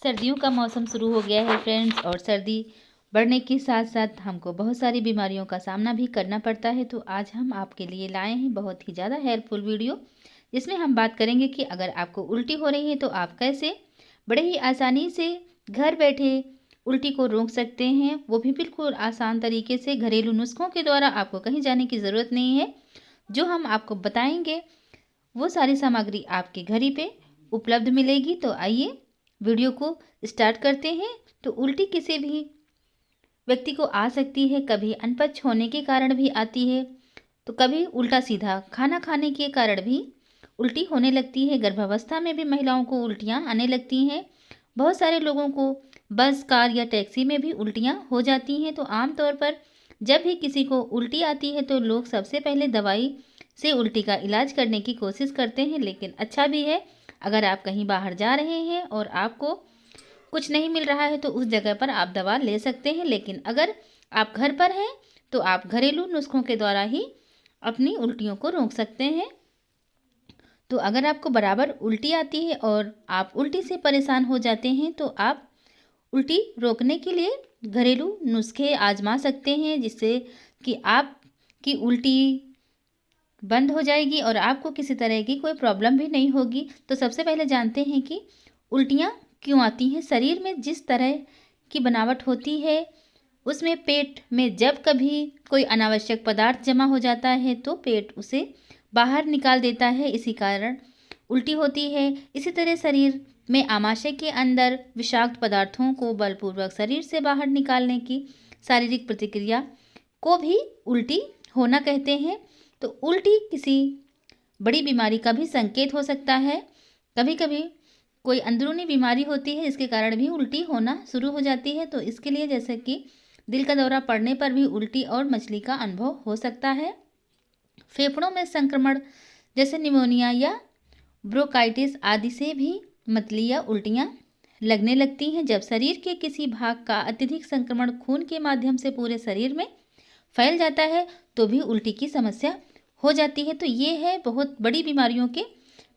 सर्दियों का मौसम शुरू हो गया है फ्रेंड्स, और सर्दी बढ़ने के साथ साथ हमको बहुत सारी बीमारियों का सामना भी करना पड़ता है। तो आज हम आपके लिए लाए हैं बहुत ही ज़्यादा हेल्पफुल वीडियो, जिसमें हम बात करेंगे कि अगर आपको उल्टी हो रही है तो आप कैसे बड़े ही आसानी से घर बैठे उल्टी को रोक सकते हैं, वो भी बिल्कुल आसान तरीके से, घरेलू नुस्खों के द्वारा। आपको कहीं जाने की ज़रूरत नहीं है। जो हम आपको बताएंगे वो सारी सामग्री आपके घर ही पे उपलब्ध मिलेगी। तो आइए वीडियो को स्टार्ट करते हैं। तो उल्टी किसी भी व्यक्ति को आ सकती है, कभी अनपच होने के कारण भी आती है, तो कभी उल्टा सीधा खाना खाने के कारण भी उल्टी होने लगती है। गर्भावस्था में भी महिलाओं को उल्टियां आने लगती हैं। बहुत सारे लोगों को बस, कार या टैक्सी में भी उल्टियां हो जाती हैं। तो आमतौर पर जब भी किसी को उल्टी आती है तो लोग सबसे पहले दवाई से उल्टी का इलाज करने की कोशिश करते हैं। लेकिन अच्छा भी है, अगर आप कहीं बाहर जा रहे हैं और आपको कुछ नहीं मिल रहा है तो उस जगह पर आप दवा ले सकते हैं। लेकिन अगर आप घर पर हैं तो आप घरेलू नुस्खों के द्वारा ही अपनी उल्टियों को रोक सकते हैं। तो अगर आपको बराबर उल्टी आती है और आप उल्टी से परेशान हो जाते हैं तो आप उल्टी रोकने के लिए घरेलू नुस्खे आजमा सकते हैं, जिससे कि आपकी उल्टी बंद हो जाएगी और आपको किसी तरह की कोई प्रॉब्लम भी नहीं होगी। तो सबसे पहले जानते हैं कि उल्टियाँ क्यों आती हैं। शरीर में जिस तरह की बनावट होती है उसमें पेट में जब कभी कोई अनावश्यक पदार्थ जमा हो जाता है तो पेट उसे बाहर निकाल देता है, इसी कारण उल्टी होती है। इसी तरह शरीर में आमाशय के अंदर विषाक्त पदार्थों को बलपूर्वक शरीर से बाहर निकालने की शारीरिक प्रतिक्रिया को भी उल्टी होना कहते हैं। तो उल्टी किसी बड़ी बीमारी का भी संकेत हो सकता है। कभी कभी कोई अंदरूनी बीमारी होती है, इसके कारण भी उल्टी होना शुरू हो जाती है। तो इसके लिए जैसे कि दिल का दौरा पड़ने पर भी उल्टी और मछली का अनुभव हो सकता है। फेफड़ों में संक्रमण जैसे निमोनिया या ब्रोंकाइटिस आदि से भी मतली या उल्टियाँ लगने लगती हैं। जब शरीर के किसी भाग का अत्यधिक संक्रमण खून के माध्यम से पूरे शरीर में फैल जाता है तो भी उल्टी की समस्या हो जाती है। तो ये है बहुत बड़ी बीमारियों के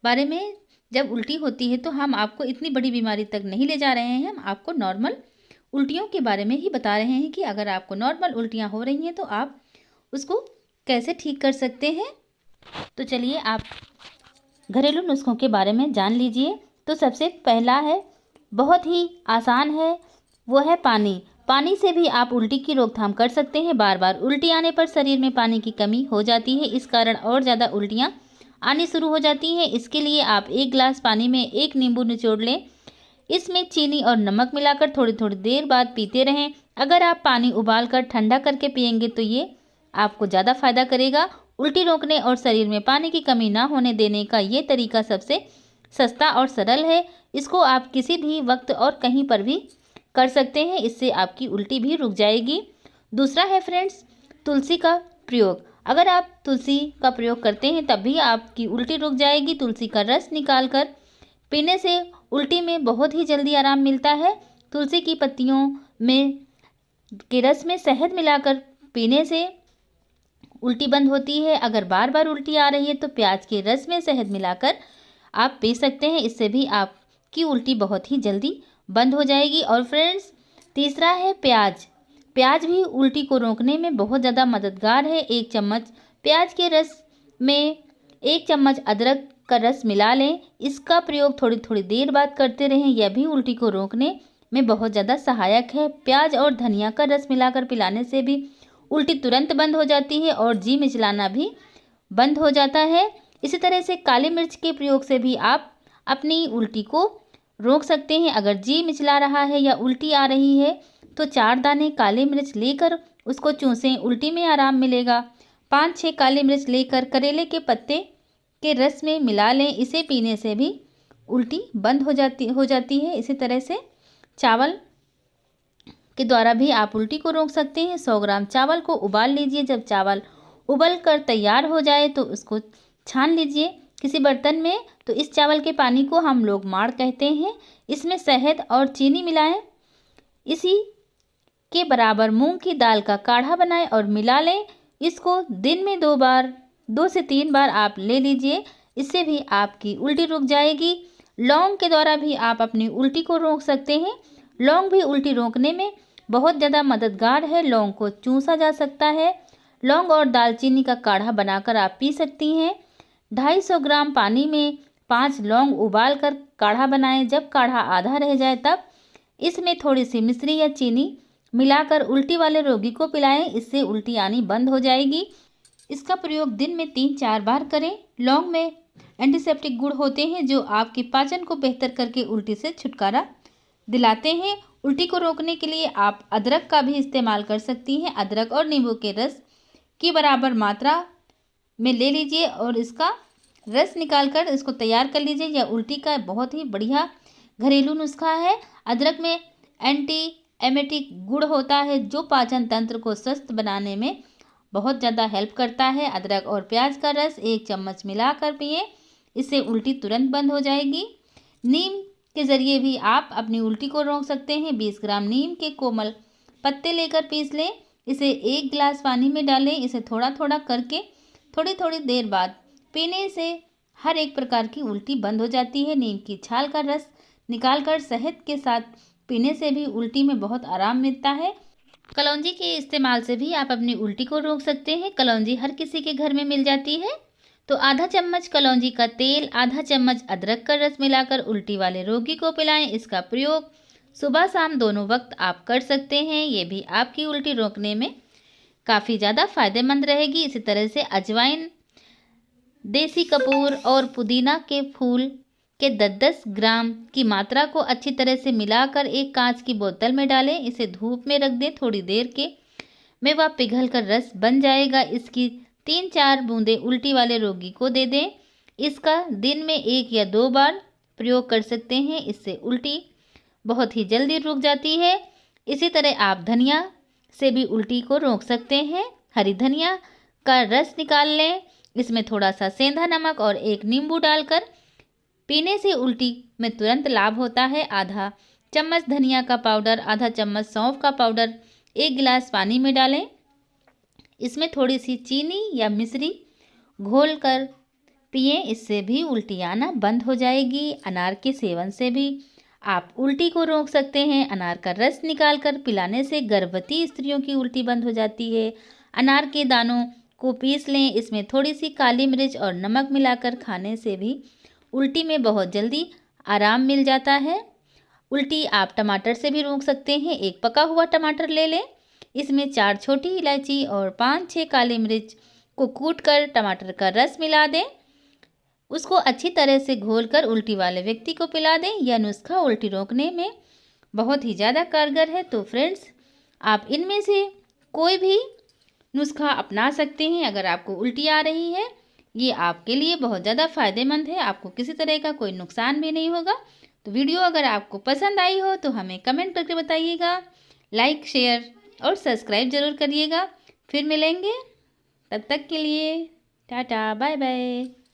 बारे में। जब उल्टी होती है तो हम आपको इतनी बड़ी बीमारी तक नहीं ले जा रहे हैं, हम आपको नॉर्मल उल्टियों के बारे में ही बता रहे हैं कि अगर आपको नॉर्मल उल्टियाँ हो रही हैं तो आप उसको कैसे ठीक कर सकते हैं। तो चलिए आप घरेलू नुस्खों के बारे में जान लीजिए। तो सबसे पहला है, बहुत ही आसान है, वो है पानी। पानी से भी आप उल्टी की रोकथाम कर सकते हैं। बार बार उल्टी आने पर शरीर में पानी की कमी हो जाती है, इस कारण और ज़्यादा उल्टियाँ आनी शुरू हो जाती हैं। इसके लिए आप 1 गिलास पानी में 1 नींबू निचोड़ लें, इसमें चीनी और नमक मिलाकर थोड़ी थोड़ी देर बाद पीते रहें। अगर आप पानी उबाल कर ठंडा करके पिएंगे तो ये आपको ज़्यादा फायदा करेगा। उल्टी रोकने और शरीर में पानी की कमी ना होने देने का ये तरीका सबसे सस्ता और सरल है। इसको आप किसी भी वक्त और कहीं पर भी कर सकते हैं, इससे आपकी उल्टी भी रुक जाएगी। दूसरा है फ्रेंड्स, तुलसी का प्रयोग। अगर आप तुलसी का प्रयोग करते हैं तब भी आपकी उल्टी रुक जाएगी। तुलसी का रस निकाल कर पीने से उल्टी में बहुत ही जल्दी आराम मिलता है। तुलसी की पत्तियों में के रस में शहद मिलाकर पीने से उल्टी बंद होती है। अगर बार बार उल्टी आ रही है तो प्याज के रस में शहद मिलाकर आप पी सकते हैं, इससे भी आपकी उल्टी बहुत ही जल्दी बंद हो जाएगी। और फ्रेंड्स, तीसरा है प्याज। प्याज भी उल्टी को रोकने में बहुत ज़्यादा मददगार है। 1 चम्मच प्याज के रस में 1 चम्मच अदरक का रस मिला लें, इसका प्रयोग थोड़ी थोड़ी देर बाद करते रहें, यह भी उल्टी को रोकने में बहुत ज़्यादा सहायक है। प्याज और धनिया का रस मिलाकर पिलाने से भी उल्टी तुरंत बंद हो जाती है और जी मिचलाना भी बंद हो जाता है। इसी तरह से काली मिर्च के प्रयोग से भी आप अपनी उल्टी को रोक सकते हैं। अगर जी मिचला रहा है या उल्टी आ रही है तो 4 दाने काली मिर्च लेकर उसको चूसें, उल्टी में आराम मिलेगा। 5-6 काली मिर्च लेकर करेले के पत्ते के रस में मिला लें, इसे पीने से भी उल्टी बंद हो जाती है। इसी तरह से चावल के द्वारा भी आप उल्टी को रोक सकते हैं। 100 ग्राम चावल को उबाल लीजिए। जब चावल उबल कर तैयार हो जाए तो उसको छान लीजिए किसी बर्तन में। तो इस चावल के पानी को हम लोग माड़ कहते हैं। इसमें शहद और चीनी मिलाएं, इसी के बराबर मूंग की दाल का काढ़ा बनाएं और मिला लें। इसको दिन में 2 से 3 बार आप ले लीजिए, इससे भी आपकी उल्टी रुक जाएगी। लौंग के द्वारा भी आप अपनी उल्टी को रोक सकते हैं। लौंग भी उल्टी रोकने में बहुत ज़्यादा मददगार है। लौंग को चूसा जा सकता है। लौंग और दालचीनी का काढ़ा बनाकर आप पी सकती हैं। 250 ग्राम पानी में 5 लौंग उबाल कर काढ़ा बनाएं। जब काढ़ा आधा रह जाए तब इसमें थोड़ी सी मिश्री या चीनी मिलाकर उल्टी वाले रोगी को पिलाएं। इससे उल्टी आनी बंद हो जाएगी। इसका प्रयोग दिन में 3-4 बार करें। लौंग में एंटीसेप्टिक गुण होते हैं जो आपके पाचन को बेहतर करके उल्टी से छुटकारा दिलाते हैं। उल्टी को रोकने के लिए आप अदरक का भी इस्तेमाल कर सकती हैं। अदरक और नींबू के रस की बराबर मात्रा में ले लीजिए और इसका रस निकाल कर इसको तैयार कर लीजिए। यह उल्टी का बहुत ही बढ़िया घरेलू नुस्खा है। अदरक में एंटी एमेटिक गुण होता है जो पाचन तंत्र को स्वस्थ बनाने में बहुत ज़्यादा हेल्प करता है। अदरक और प्याज का रस 1 चम्मच मिलाकर पिएं। इससे उल्टी तुरंत बंद हो जाएगी। नीम के ज़रिए भी आप अपनी उल्टी को रोक सकते हैं। 20 ग्राम नीम के कोमल पत्ते लेकर पीस लें। इसे 1 गिलास पानी में डालें। इसे थोड़ा थोड़ा करके थोड़ी थोड़ी देर बाद पीने से हर एक प्रकार की उल्टी बंद हो जाती है। नीम की छाल का रस निकालकर शहद के साथ पीने से भी उल्टी में बहुत आराम मिलता है। कलौंजी के इस्तेमाल से भी आप अपनी उल्टी को रोक सकते हैं। कलौंजी हर किसी के घर में मिल जाती है। तो आधा चम्मच कलौंजी का तेल, आधा चम्मच अदरक का रस मिलाकर उल्टी वाले रोगी को पिलाएं। इसका प्रयोग सुबह शाम दोनों वक्त आप कर सकते हैं। ये भी आपकी उल्टी रोकने में काफ़ी ज़्यादा फायदेमंद रहेगी। इसी तरह से अजवाइन, देसी कपूर और पुदीना के फूल के 10-10 ग्राम की मात्रा को अच्छी तरह से मिलाकर एक कांच की बोतल में डालें। इसे धूप में रख दें। थोड़ी देर के में वह पिघल कर रस बन जाएगा। इसकी 3-4 बूंदें उल्टी वाले रोगी को दे दें। इसका दिन में 1 या 2 बार प्रयोग कर सकते हैं। इससे उल्टी बहुत ही जल्दी रुक जाती है। इसी तरह आप धनिया से भी उल्टी को रोक सकते हैं। हरी धनिया का रस निकाल लें। इसमें थोड़ा सा सेंधा नमक और 1 नींबू डालकर पीने से उल्टी में तुरंत लाभ होता है। आधा चम्मच धनिया का पाउडर, आधा चम्मच सौंफ का पाउडर 1 गिलास पानी में डालें। इसमें थोड़ी सी चीनी या मिश्री घोल कर पिएं। इससे भी उल्टी आना बंद हो जाएगी। अनार के सेवन से भी आप उल्टी को रोक सकते हैं। अनार का रस निकाल कर पिलाने से गर्भवती स्त्रियों की उल्टी बंद हो जाती है। अनार के दानों को पीस लें। इसमें थोड़ी सी काली मिर्च और नमक मिलाकर खाने से भी उल्टी में बहुत जल्दी आराम मिल जाता है। उल्टी आप टमाटर से भी रोक सकते हैं। 1 पका हुआ टमाटर ले लें। इसमें 4 छोटी इलायची और 5-6 काली मिर्च को कूटकर टमाटर का रस मिला दें। उसको अच्छी तरह से घोलकर उल्टी वाले व्यक्ति को पिला दें। यह नुस्खा उल्टी रोकने में बहुत ही ज़्यादा कारगर है। तो फ्रेंड्स, आप इनमें से कोई भी नुस्खा अपना सकते हैं। अगर आपको उल्टी आ रही है, ये आपके लिए बहुत ज़्यादा फ़ायदेमंद है। आपको किसी तरह का कोई नुकसान भी नहीं होगा। तो वीडियो अगर आपको पसंद आई हो तो हमें कमेंट करके बताइएगा। लाइक, शेयर और सब्सक्राइब ज़रूर करिएगा। फिर मिलेंगे, तब तक के लिए टाटा, बाय बाय।